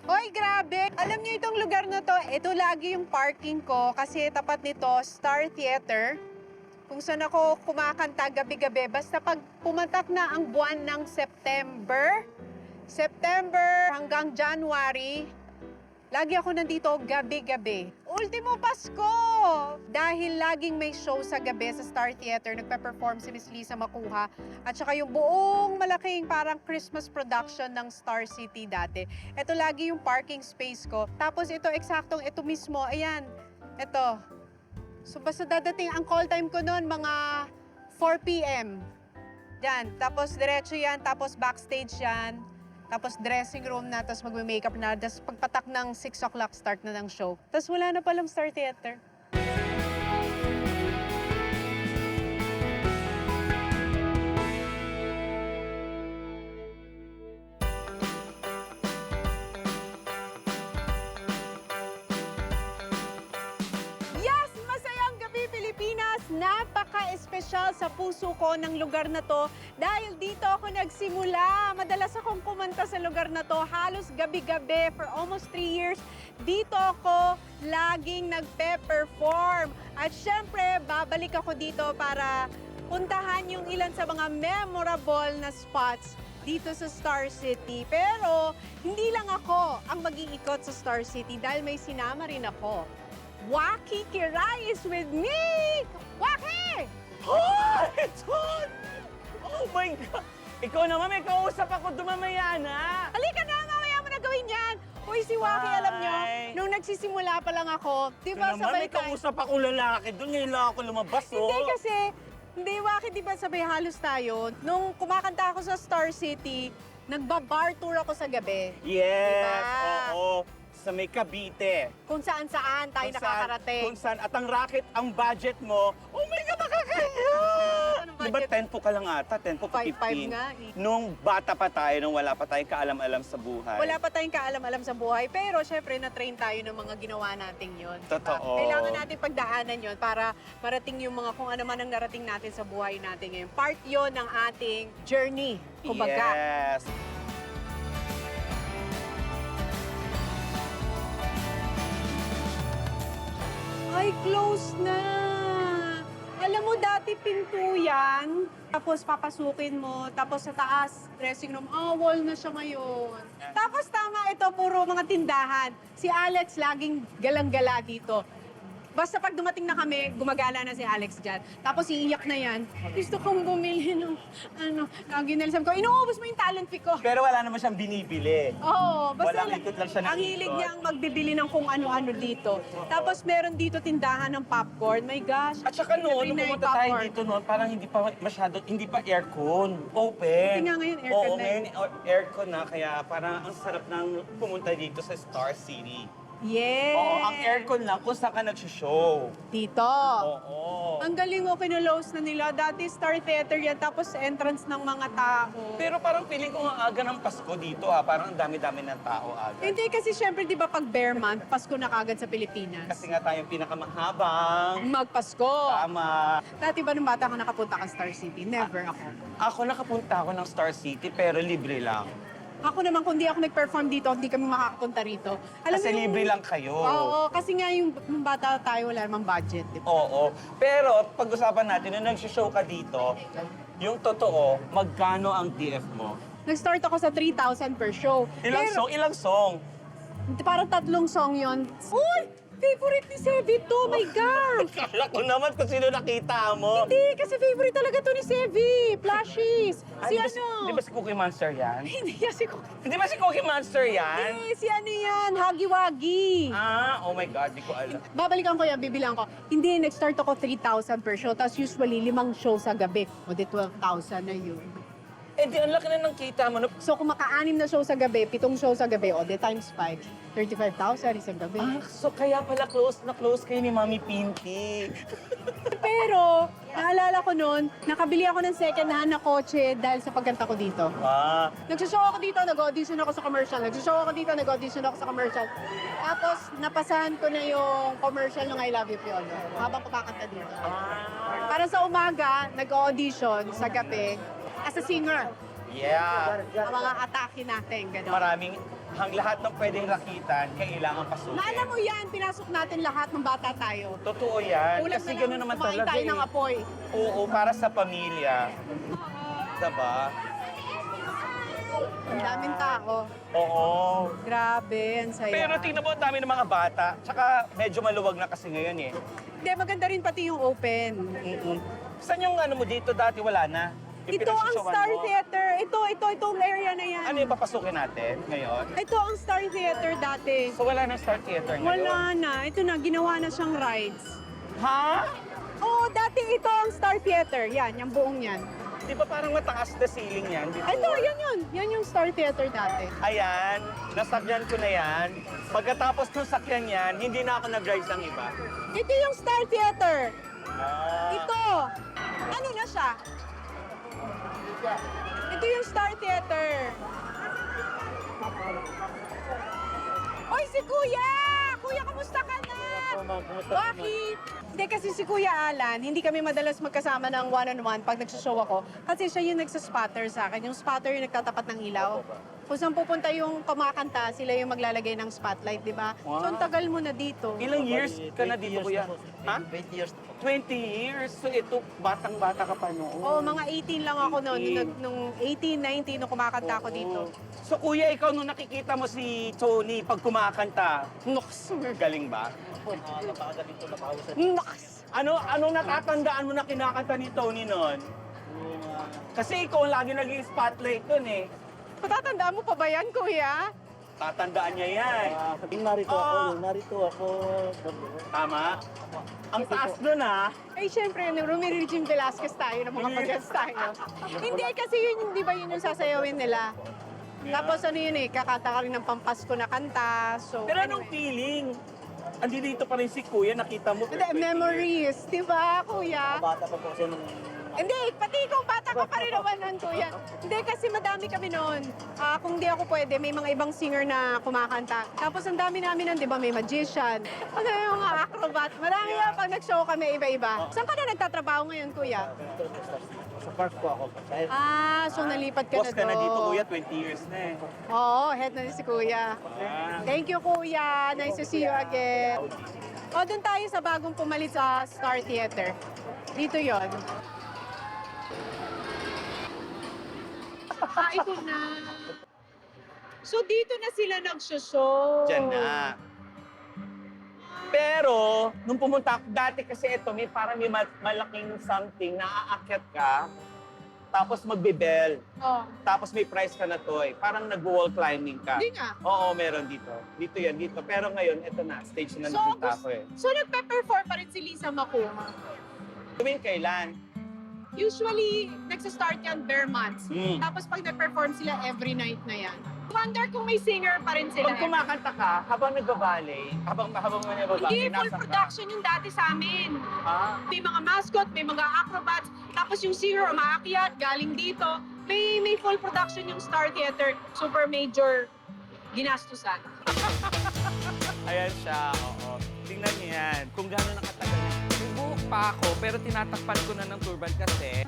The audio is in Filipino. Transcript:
Hoy, grabe! Alam niyo itong lugar na to, ito lagi yung parking ko kasi tapat nito, Star Theater. Kung saan ako kumakanta gabi-gabi. Basta pag pumatak na ang buwan ng September hanggang January, lagi ako nandito gabi-gabi. Ultimo Pasko! Dahil laging may show sa gabi sa Star Theater, nagpe-perform si Miss Lisa Makuha. At saka yung buong malaking parang Christmas production ng Star City dati. Ito lagi yung parking space ko. Tapos ito eksaktong, ito mismo, ayan, ito. So basta dadating ang call time ko noon, mga 4 p.m. Yan, tapos diretso yan, tapos backstage yan. Tapos dressing room na, tapos magme-makeup na. Tapos pagpatak ng 6 o'clock, start na ng show. Tapos wala na palang Star Theater. Yes! Masayang gabi, Pilipinas! Napaka-espesyal sa puso ko ng lugar na to dahil dito ako nagsimula. Madalas akong kumanta sa lugar na to halos gabi-gabi for almost 3 years. Dito ako laging nagpe-perform. At syempre, babalik ako dito para puntahan yung ilan sa mga memorable na spots dito sa Star City. Pero hindi lang ako ang mag-iikot sa Star City dahil may sinama rin ako. Waki Kiray is with me! Waki! Hi! Ton! Oh my God! Ikaw naman, may kausap ako dumamaya na. Halika na, mamaya mo na gawin yan! Uy, si Waki, Hi. alam nyo, nung nagsisimula pa lang ako, di ba Ito naman, sabay may tayo? kausap ako lalaki doon. Ngayon lang ako lumabas, oh. Hindi kasi, hindi Waki, di ba sabay halos tayo? Nung kumakanta ako sa Star City, nagba-bar tour ako sa gabi. Yes, Diba? oo. Sa may Cavite. Kung saan-saan tayo nakakarating. Kung saan, at ang racket, ang budget mo, oh my God, nakakaya! Anong Di ba budget? 10 po ka lang ata? 10 po ka 5-5 15? nga eh. Nung bata pa tayo, nung wala pa tayong kaalam-alam sa buhay. Wala pa tayong kaalam-alam sa buhay, pero syempre na-train tayo ng mga ginawa nating yun. Diba? Totoo. Kailangan natin pagdaanan yun para marating yung mga kung ano man ang narating natin sa buhay natin ngayon. Part yun ng ating journey, kumbaga. Yes. Ay, close na! Alam mo, dati pinto yan. Tapos papasukin mo, tapos sa taas, dressing room, wall na siya ngayon. Tapos tama, ito puro mga tindahan. Si Alex laging galang-gala dito. Basta pag dumating na kami, gumagala na si Alex dyan. Tapos iiyak na yan. Gusto kong bumili ng, lagi na sabi ko, inuubos mo yung talent fee ko. Pero wala naman siyang binibili. Oo, basta Walang ikot lang siya ng ang hilig ikot. niyang magbibili ng kung ano-ano dito. Tapos meron dito tindahan ng popcorn. My gosh. At saka noon, every nung night pumunta tayo popcorn. dito noon, parang hindi pa masyado, hindi pa aircon. Open. Hindi nga ngayon aircon Oo, na eh. ngayon aircon na, kaya parang ang sarap nang pumunta dito sa Star City. Yes. Oo, ang aircon lang kung saan ka nag-show. Dito. Oo. Ang galing mo, kinulos na nila. Dati Star Theater yan, tapos entrance ng mga tao. Pero parang feeling ko nga aga ng Pasko dito parang ang dami-dami ng tao agad. Hindi kasi syempre, di ba pag Bear Month, Pasko na kagad sa Pilipinas. Kasi nga tayong pinakamahabang. Magpasko. Tama. Dati ba nung bata ka nakapunta ka Star City? Never ako. Ako nakapunta ako ng Star City pero libre lang. Ako naman, kung di ako nag-perform dito, hindi kami makakapunta rito. Kasi mo yung- libre lang kayo. Oo, kasi nga yung nung bata tayo, wala namang budget, di ba? Oo. Pero pag-usapan natin, nung nag-show ka dito, yung totoo, magkano ang TF mo? Nag-start ako sa 3,000 per show. Ilang Pero, song? Ilang song? Parang 3 song yon. Uy! Favorite ni Sevi to, my God! Kala ko naman kung sino nakita mo. Hindi, kasi favorite talaga to ni Sevi. Plushies. Si Ay, ano? Di ba si Cookie Monster yan? Hindi kasi ko. Hindi ba si Cookie Monster yan? Hindi, si ano yan? Huggy Wuggy. Oh my God, di ko alam. Babalikan ko yan, bibilang ko. Hindi, nag-start ako 3,000 per show. Tapos usually, 5 show sa gabi. O di 12,000 na yun. Eh di, ang laki na ng kita mo. So kung maka-6 na show sa gabi, 7 show sa gabi, o di times 5, 35,000 isang gabi. So kaya pala close na close kayo ni Mami Pinky. Pero, naalala ko noon, nakabili ako ng second hand na kotse dahil sa pagkanta ko dito. Nagsushow ako dito, nag-audition ako sa commercial. Nagsushow ako dito, nag-audition ako sa commercial. Tapos, napasahan ko na yung commercial ng I Love You, Piolo, habang kumakanta dito. Para sa umaga, nag-audition sa gabi as a singer. Yeah. Ang mga atake natin, gano'n. Maraming ang lahat ng pwedeng rakitan, kailangan pasukin. Na alam mo yan, pinasok natin lahat ng bata tayo. Totoo yan. Kulang Kasi na gano'n lang naman kumain talaga tayo ng eh. apoy. Oo, para sa pamilya. Diba? Ang daming tao. Oo. Grabe, ang saya. Pero tingnan mo, ang dami ng mga bata. Tsaka medyo maluwag na kasi ngayon eh. Hindi, maganda rin pati yung open. Saan yung ano mo dito dati wala na? Yung Ito ang pinagsusukan Star mo. Theater. Itong area na yan. Ano yung papasukin natin ngayon? Ito ang Star Theater dati. So wala na Star Theater ngayon? Wala na. Ito na, ginawa na siyang rides. Ha? Oo, dati ito ang Star Theater. Yan, yung buong yan. Di ba parang mataas na ceiling yan? Before? Ito, yan yun. Yan yung Star Theater dati. Ayan, nasakyan ko na yan. Pagkatapos ng sakyan yan, hindi na ako nag-drive ng iba. Ito yung Star Theater. Ah. Ito. Ano na siya? Ito yung Star Theater. Oy, si Kuya! Kuya, kamusta ka na? Bakit? Hindi kasi si Kuya Alan, hindi kami madalas magkasama ng one-on-one pag nagsashow ako. Kasi siya yung nagsaspotter sa akin. Yung spotter yung nagtatapat ng ilaw. Kung saan pupunta yung kumakanta, sila yung maglalagay ng spotlight, di ba? Wow. So, ang tagal mo na dito. Ilang years ka na dito, kuya? Ha? 20 years na po. 20 years? So ito, batang-bata ka pa noon. Oo, mga 18 lang ako noon. 18. Nung 18, 19, nung kumakanta ako dito. So kuya, ikaw nung nakikita mo si Tony pag kumakanta, Nox! galing ba? Po, napakagaling po, napakausap. Nox! Anong natatandaan mo na kinakanta ni Tony noon? Yung, Kasi ikaw ang lagi naging spotlight doon eh. Matatandaan mo pa ba yan, Kuya? Tatandaan niya yan. yung narito ako, Ah. yung narito ako. Tama? Ang taas doon ah. Eh, syempre, Rumi Regine Velasquez tayo, ng mga pag tayo. Hindi, kasi yun, di ba yun yung sasayawin nila? Tapos ano yun eh, kakanta ka rin ng pampasko na kanta. So, Pero anong feeling? Andi dito pa rin si Kuya, nakita mo. Hindi, memories, di ba, Kuya? Bata pa po kasi nung... Hindi, pati ikaw, bata ka pa rin naman nun, Kuya. Hindi, kasi madami kami noon. Kung di ako pwede, may mga ibang singer na kumakanta. Tapos ang dami namin nun, di ba, may magician. Ano yung mga acrobat. Marami yan pag nag-show kami, iba-iba. Saan ka na nagtatrabaho ngayon, Kuya? Sa park po ako. Dahil So nalipat ka Boss na ka na dito, doon. Kuya, 20 years na eh. Oo, head na si Kuya. Ah. Thank you, Kuya. Nice to see you again. Doon tayo sa bagong pumalit sa Star Theater. Dito yon. Ito na. So dito na sila nagsho-show. Diyan na. Pero, nung pumunta ako, dati kasi ito, may parang may malaking something na aakyat ka, tapos magbe-bell, Oh. tapos may prize ka na toy. Parang nag-wall climbing ka. Hindi nga. Oo, meron dito. Dito yan, dito. Pero ngayon, ito na, stage na So, nakita ko eh. So nagpe-perform pa rin si Lisa Macu. Tuwing kailan? Usually, nagsa-start yan bare months. Hmm. Tapos pag nag-perform sila every night na yan. Wonder kung may singer pa rin sila. Pag kumakanta ka, habang nagbaballet, habang mo Hindi, nagbaballet, full nasa ka. production yung dati sa amin. Ah, May mga mascot, may mga acrobats, tapos yung singer umaakyat, galing dito. May full production yung Star Theater, super major ginastusan. ayan siya, oo. Tingnan niyo yan, kung gaano nakatagal. May buhok pa ako, pero tinatakpan ko na ng turban kasi